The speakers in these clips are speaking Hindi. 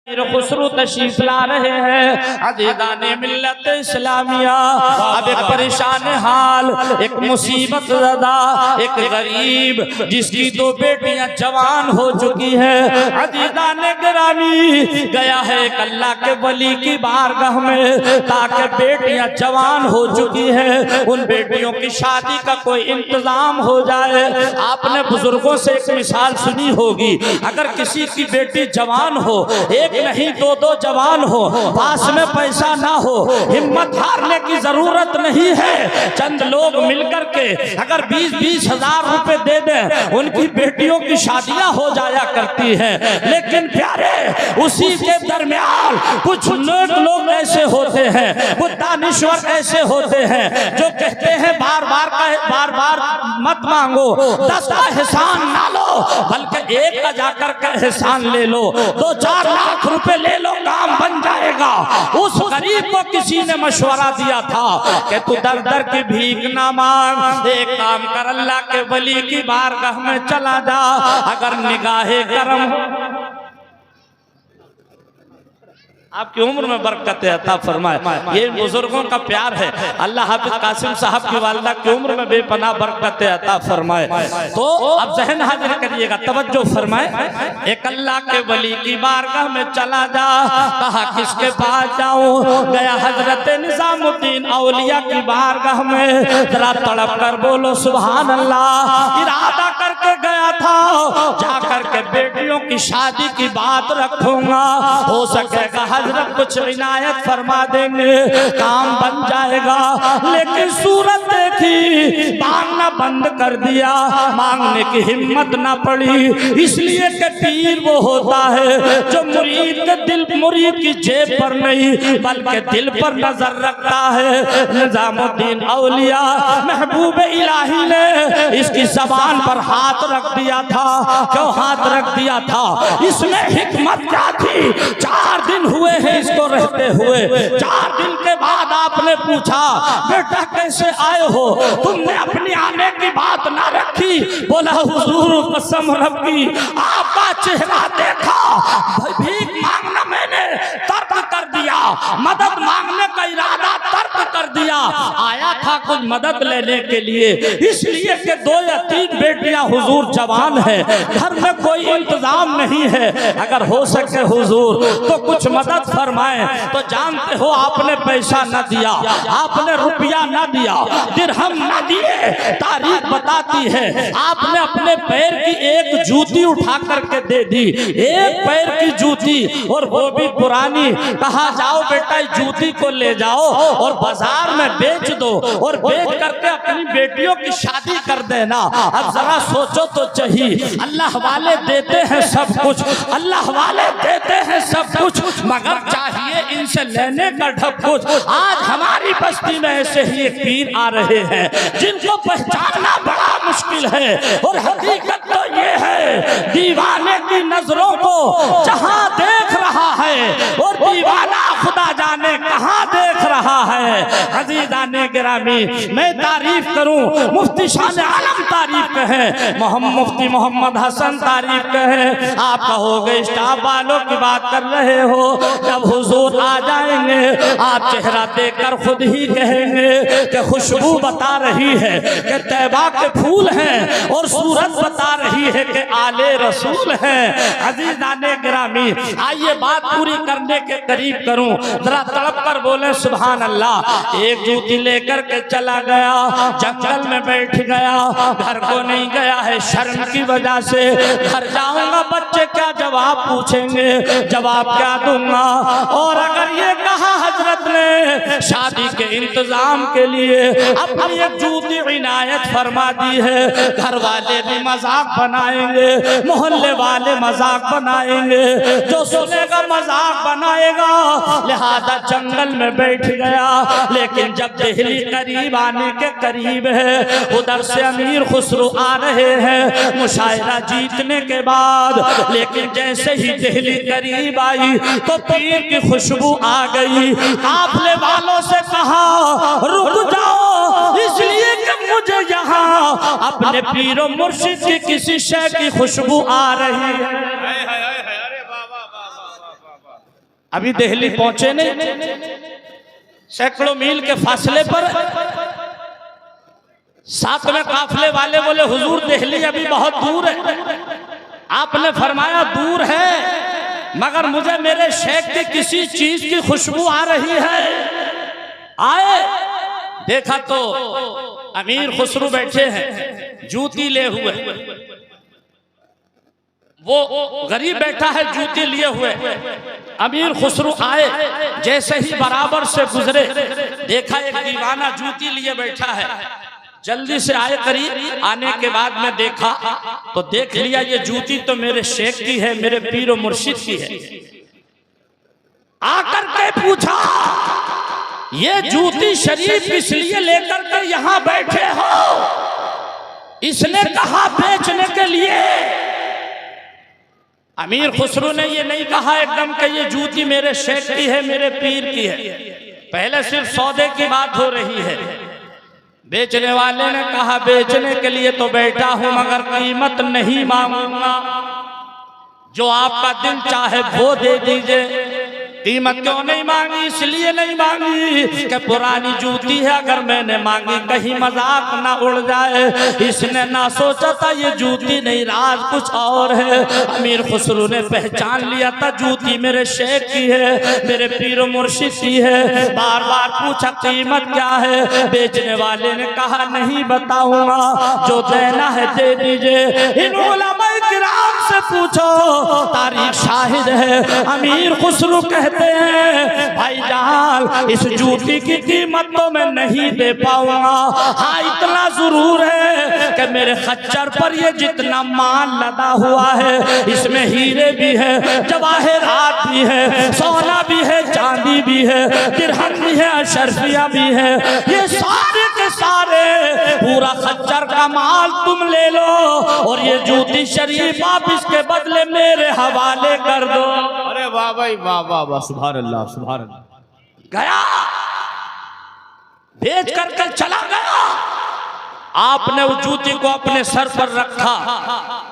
खुसरू तशरीफ ला रहे हैं अज़ीज़ाने मिल्लत इस्लामिया। अब एक परेशान हाल, एक मुसीबत ज़दा, एक गरीब जिसकी दो बेटियां जवान हो चुकी है, अज़ीज़ाने गिरामी गया है एक अल्लाह के वली की बारगाह में ताकि बेटियां जवान हो चुकी है, उन बेटियों की शादी का कोई इंतजाम हो जाए। आपने बुजुर्गों से एक मिसाल सुनी होगी, अगर किसी की बेटी जवान हो, एक नहीं दो दो जवान हो, पास में पैसा ना हो, हिम्मत हारने की जरूरत नहीं है। चंद लोग मिलकर के अगर 20-20 हजार रुपए दे दें, उनकी बेटियों की शादियां हो जाया करती हैं। लेकिन प्यारे, उसी के दरमियान कुछ लोग ऐसे होते हैं, कुछ दानिश्वर ऐसे होते हैं जो कहते हैं बार बार मत मांगो, 10 का एहसान ना लो, बल्कि 1 का जाकर के एहसान ले लो, 2-4 लाख रुपए ले लो, काम बन जाएगा। उस गरीब को किसी ने मशवरा दिया था कि तू दर दर की भीख ना मांग, एक काम कर, अल्लाह के वली की बारगाह में चला जा, अगर निगाहे करम आपकी उम्र में बरकत अता फरमाए। ये बुजुर्गों का प्यार है। अल्लाह हाफिज कासिम साहब की वालिदा की उम्र में बेपनाह बरकत अता फरमाए। तो अब जहन हाजिर करिएगा, तवज्जो फरमाए। एक अल्लाह के वली की बारगाह में चला जा, कहा किसके पास जाऊं? गया हजरत निजामुद्दीन औलिया की बारगाह में, जरा तड़प कर बोलो सुभान अल्लाह। इरादा करके गया था जाकर के बेटियों की शादी की बात रखूंगा, हो सकेगा हजरत कुछ इनायत फरमा देंगे, काम बन जाएगा। लेकिन सूरत देखी, मांगना बंद कर दिया, मांगने की हिम्मत ना पड़ी। इसलिए कि पीर वो होता है जो मुरीद के दिल, मुरीद की जेब पर नहीं बल्कि दिल पर नजर रखता है। निजामुद्दीन औलिया महबूब इलाही ने इसकी जबान पर हाथ रख दिया था। क्यों हाथ रख दिया था? इसमें हिकमत क्या थी? 4 दिन हुए हैं इसको रहते हुए, 4 दिन के बाद आपने पूछा बेटा कैसे आए हो? तुमने अपनी आने की बात ना रखी, बोला हुजूर कसम रब्बी आपका चेहरा देखा, भीख मांगना मैंने तर्क कर दिया, मदद मांगने का इरादा तर्क कर दिया, आया था कुछ मदद लेने के लिए। इसलिए कि 2 या 3 बेटियां हुजूर जवान है, घर में कोई इंतजाम नहीं है, अगर हो सके हुजूर तो कुछ मदद फरमाएं। तो जानते हो आपने पैसा न दिया, आपने रुपया न दिया, दिरहम न दिए, तारीख बताती है आपने अपने पैर की एक जूती उठा करके दे दी, एक पैर की जूती, और वो भी पुरानी। कहा जाओ बेटा इस जूती को ले जाओ और बाजार में बेच दो, और बेच करके अपनी बेटियों की शादी कर देना। अब जरा सोचो तो चाहिए, अल्लाह वाले देते हैं सब कुछ, अल्लाह वाले देते हैं सब कुछ, मगर चाहिए इनसे लेने का ढब कुछ। आज हमारी बस्ती में ऐसे ही एक पीर आ रहे हैं जिनको पहचानना बड़ा मुश्किल है, और हकीकत तो ये है दीवाने की नजरों को जहां देख रहा है, और दीवाना खुदा जाने कहां देख रहा है। अज़ीज़ाने गिरामी, मैं तारीफ करूं, मुफ्ती शान आलम तारीफ कहे, मुफ्ती मोहम्मद हसन तारीफ कहे, आप कहोगे स्टाफ वालों की बात कर रहे हो। जब हुजूर आ जाएंगे आप चेहरा देखकर खुद ही कहेंगे कि खुशबू बता रही है कि तैबा के फूल हैं, और सूरत बता रही है कि आले रसूल हैं। अज़ीज़ाने गिरामी, आइए बात पूरी करने के करीब करूं, जरा तड़प कर बोले सुभान अल्लाह। एक जूती लेकर के चला गया, जंगल में बैठ गया, घर को नहीं गया है शर्म की वजह से। घर जाऊंगा बच्चे क्या जवाब पूछेंगे, जवाब क्या दूंगा? और अगर ये कहा हजरत ने शादी के इंतजाम के लिए अपनी एक जूती इनायत फरमा दी है, घर वाले भी मजाक बनाएंगे, मोहल्ले वाले मजाक बनाएंगे, जो सुनेगा मजाक बनाएगा, लिहाजा जंगल में बैठ गया। लेकिन जब दिल्ली करीब आने के करीब है, उधर से अमीर खुसरू आ रहे हैं मुशायरा जीतने के बाद, लेकिन जैसे ही दिल्ली करीब आई तो पीर की खुशबू आ गई। काफले वालों से कहा रुक जाओ, इसलिए कि मुझे यहाँ अपने पीरो मुर्शिद की किसी शय की खुशबू आ रही है। अभी दिल्ली पहुंचे नहीं, सैकड़ों मील के फासले पर। साथ में काफले वाले बोले हुजूर दिल्ली अभी बहुत दूर है। आपने फरमाया दूर है, मगर मुझे मेरे शेख की किसी चीज की खुशबू आ रही है। आए, देखा तो अमीर खुसरू बैठे हैं जूती ले हुए, वो गरीब बैठा है जूती लिए हुए। अमीर खुसरू आए, जैसे ही बराबर से गुजरे देखा एक दीवाना जूती लिए बैठा है। जल्दी से आए करीब, आने के बाद में देखा तो देख लिया ये जूती तो मेरे शेख की है, मेरे पीर और मुर्शिद की है। आकर के पूछा ये जूती शरीफ इसलिए लेकर के यहाँ बैठे हो? इसने कहा बेचने के लिए। अमीर खुसरू ने ये नहीं कहा एकदम कि ये जूती मेरे शेख की है, मेरे पीर की है। पहले सिर्फ सौदे की बात हो रही है। बेचने वाले ने कहा बेचने के लिए तो बैठा हूं, मगर कीमत नहीं मांगूंगा, जो आपका दिल चाहे वो दे दीजिए। कीमत क्यों नहीं मांगी? इसलिए नहीं मांगी कि पुरानी जूती है, अगर मैंने मांगी कहीं मजाक ना उड़ जाए। इसने ना सोचा था ये जूती नहीं, राज कुछ और है। अमीर खुसरू ने पहचान लिया था जूती मेरे शेख की है, मेरे पीर मुर्शिद की है। बार बार पूछा कीमत क्या है? बेचने वाले ने कहा नहीं बताऊंगा, जो देना है दे दीजिए। इन उलमाए किराम से पूछो, तारीख शाहिद है। अमीर खुसरू कहते हैं भाईजान इस जूती की कीमत तो मैं नहीं दे पाऊंगा, हाँ इतना जरूर है कि मेरे खच्चर पर ये जितना माल लदा हुआ है, इसमें हीरे भी है, जवाहरात भी है, सोना भी है, चांदी भी है, दिरहम भी है, अशरफिया भी है। ये सारे के सारे पूरा खच्चर का माल तुम ले लो और ये जूती शरीफ आप इसके बदले मेरे हवाले कर दो। अरे वाह भाई वाह वाह वाह, सुभान अल्लाह सुभान अल्लाह। गया, बेच करके चला गया। आपने उस जूती को अपने सर पर रखा,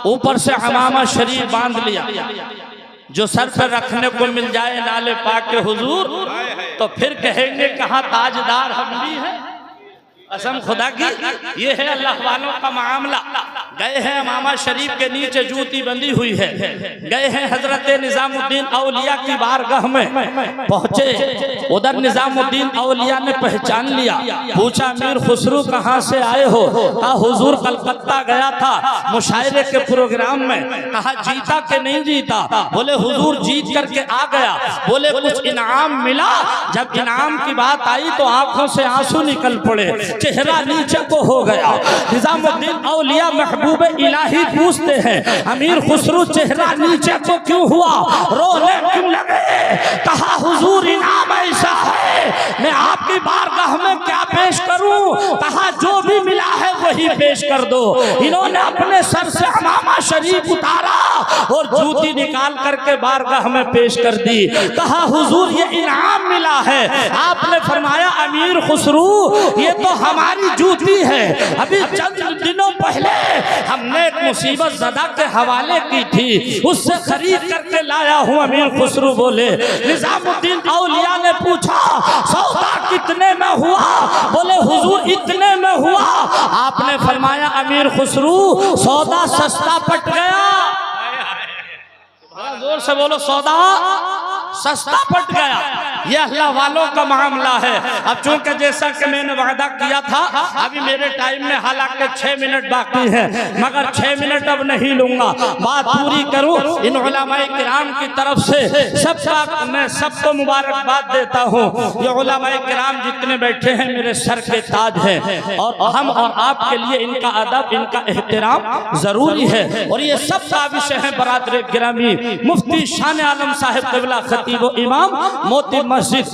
ऊपर से हमामा शरीफ बांध लिया। जो सर पर रखने को मिल जाए नाले पाके हुजूर, तो फिर कहेंगे कहाँ ताजदार हम भी हैं। कसम खुदा की, ये है अल्लाह वालों का मामला। गए हैं इमामा शरीफ के नीचे जूती बंधी हुई है, गए हैं हजरत निजामुद्दीन औलिया की बारगाह में पहुंचे। उधर निजामुद्दीन औलिया ने पहचान लिया, पूछा अमीर खुसरू कहाँ से आए हो? कहा हुजूर कलकत्ता गया था मुशायरे के प्रोग्राम में। कहा जीता के नहीं जीता? बोले हुजूर जीत करके आ गया। बोले कुछ इनाम मिला? जब इनाम की बात आई तो आंखों से आंसू निकल पड़े, चेहरा नीचे को हो गया। निजामुद्दीन औलिया महबूब इलाही पूछते हैं अमीर खुसरू चेहरा नीचे को क्यों हुआ, रोने क्यों लगे? कहा हुजूर इनाम ऐसा है, मैं आपकी बारगाह में क्या पेश करूं? कहा जो भी मिला है वही पेश कर दो। इन्होंने अपने सर से इमामा शरीफ उतारा और जूती निकाल करके बारगाह में पेश कर दी। कहा हुजूर ये इनाम मिला है। आपने फरमाया अमीर खुसरू ये तो हमारी जूती है, अभी चंद दिनों पहले हमने एक मुसीबत ज़दा के हवाले की थी, उससे खरीद करके लाया हूँ। अमीर खुसरू बोले। निजामुद्दीन औलिया ने पूछा सौदा कितने में हुआ? बोले हुजूर इतने में हुआ। आपने फरमाया अमीर खुसरू सौदा सस्ता पट गया। जोर से बोलो सौदा सस्ता पट गया। ये अल्लाह वालों का मामला है। अब चूंकि जैसा कि मैंने वादा किया था, अभी मेरे टाइम में हालांकि 6 मिनट बाकी है, मगर 6 मिनट अब नहीं लूंगा, बात पूरी करूं। इन उलमाए किराम की तरफ से सबका मैं सबको मुबारकबाद देता हूं। ये उलमाए किराम जितने बैठे हैं मेरे सर के ताज हैं, और हम और आपके लिए इनका अदब इनका एहतराम जरूरी है। और ये सब काबिश है बरादर गिरामी मुफ्ती शान आलम साहिब क़िबला खतीब व इमाम मोती मस्जिद।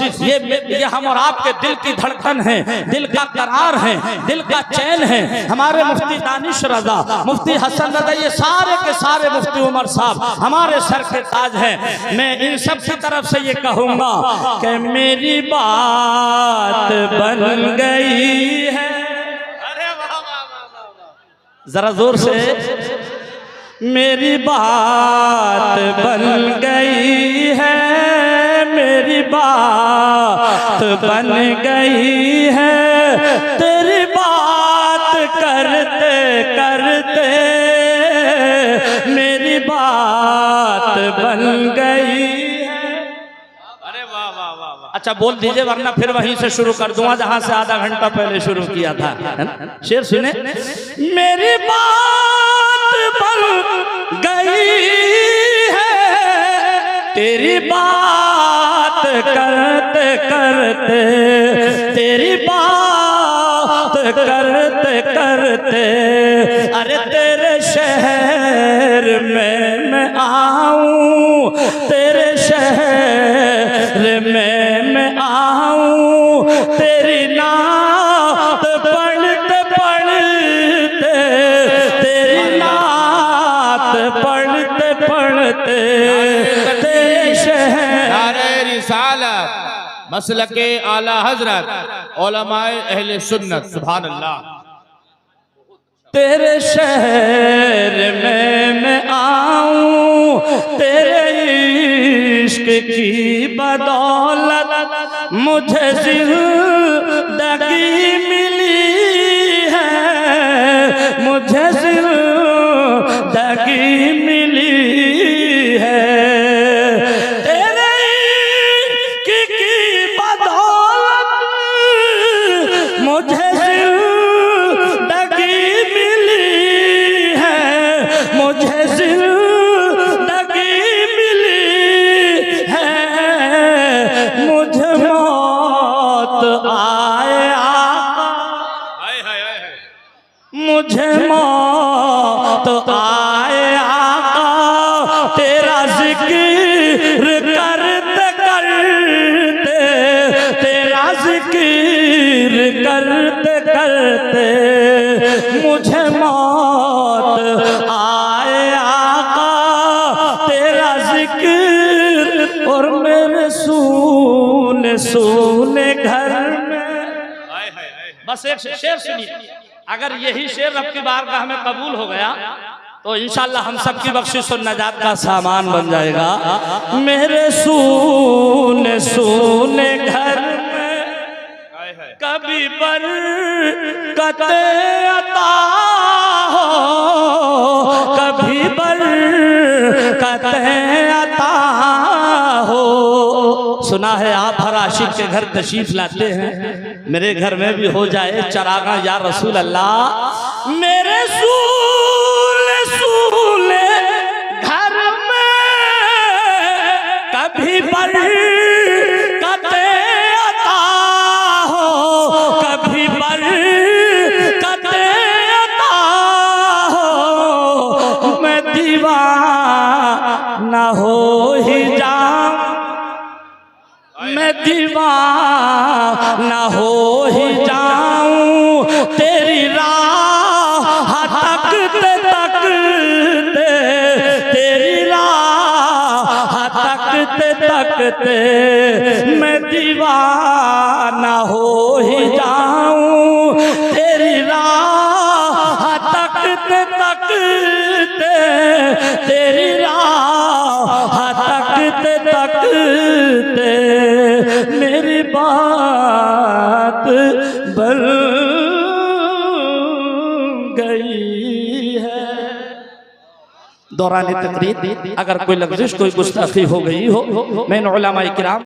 ये हम और आपके दिल की धड़कन है, दिल का करार है, दिल का चैन है। हमारे मुफ्ती दानिश रजा, मुफ्ती हसन रजा, ये सारे के सारे मुफ्ती उमर साहब हमारे सर के ताज हैं। मैं इन सब की तरफ से ये कहूँगा कि मेरी बात बन गई है। जरा जोर से, मेरी बात बन गई है, बात बन गई है, तेरी बात करते करते मेरी बात बन गई है। अरे वाह वाह वाह वाह। अच्छा बोल दीजिए वरना फिर वहीं से शुरू कर दूंगा जहां से आधा घंटा पहले शुरू किया था। शेर सुने। मेरी बात बन गई है, तेरी बात करते करते, तेरी बात करते करते, अरे तेरे शहर में मैं आऊं, तेरे शहर में मैं आऊं, तेरी नात पढ़ते पढ़ते, तेरी नात पढ़ते पढ़ते तेरे शहर। नारे रिसालत, मसलके आला हजरत, उलमाए अहले सुन्नत, सुभान अल्लाह। तेरे शहर में मैं आऊं, तेरे इश्क की बदौलत मुझे जिंदगी मिली है, मुझे जिंदगी मिली है। तेरे इश्क की बदौलत मुझे मुझे जिंदगी मिली है, मुझे मौत आए आका, मुझे मौत आए आका, तेरा जिक्र करते करते, तेरा जिक्र करते करते मुझे मौत आए आका, तेरा जिक्र और मेरे सूने सूने घर में। बस एक शेर सुनिए, अगर यही शेर रब की बारगाह में कबूल हो गया तो इंशाल्लाह हम सब की बख्शिश और नजात का सामान बन जाएगा। मेरे सूने सूने घर में कभी बरकते अता हो, कभी बरकते अता हो। सुना है आप हर आशिक के घर तशरीफ लाते हैं, मेरे घर में भी हो जाए चरागा या रसूल अल्लाह। मेरे सूले सूले घर में कभी बरकते अता हो, कभी बरकते अता हो। मैं दीवाना हो ही जाऊं, मैं दीवाना हो ही जाऊं, तेरी राह तकते तकते, तेरी राह तकते तकते मैं दीवाना हो ही जाऊं, तेरी राह तकते तकते, तेरी राह तकते तकते मेरी बात बन गई है। दौरान तकरीर अगर कोई लफ्ज़िश कोई गुस्ताखी हो गई हो, मैं उलमाए किराम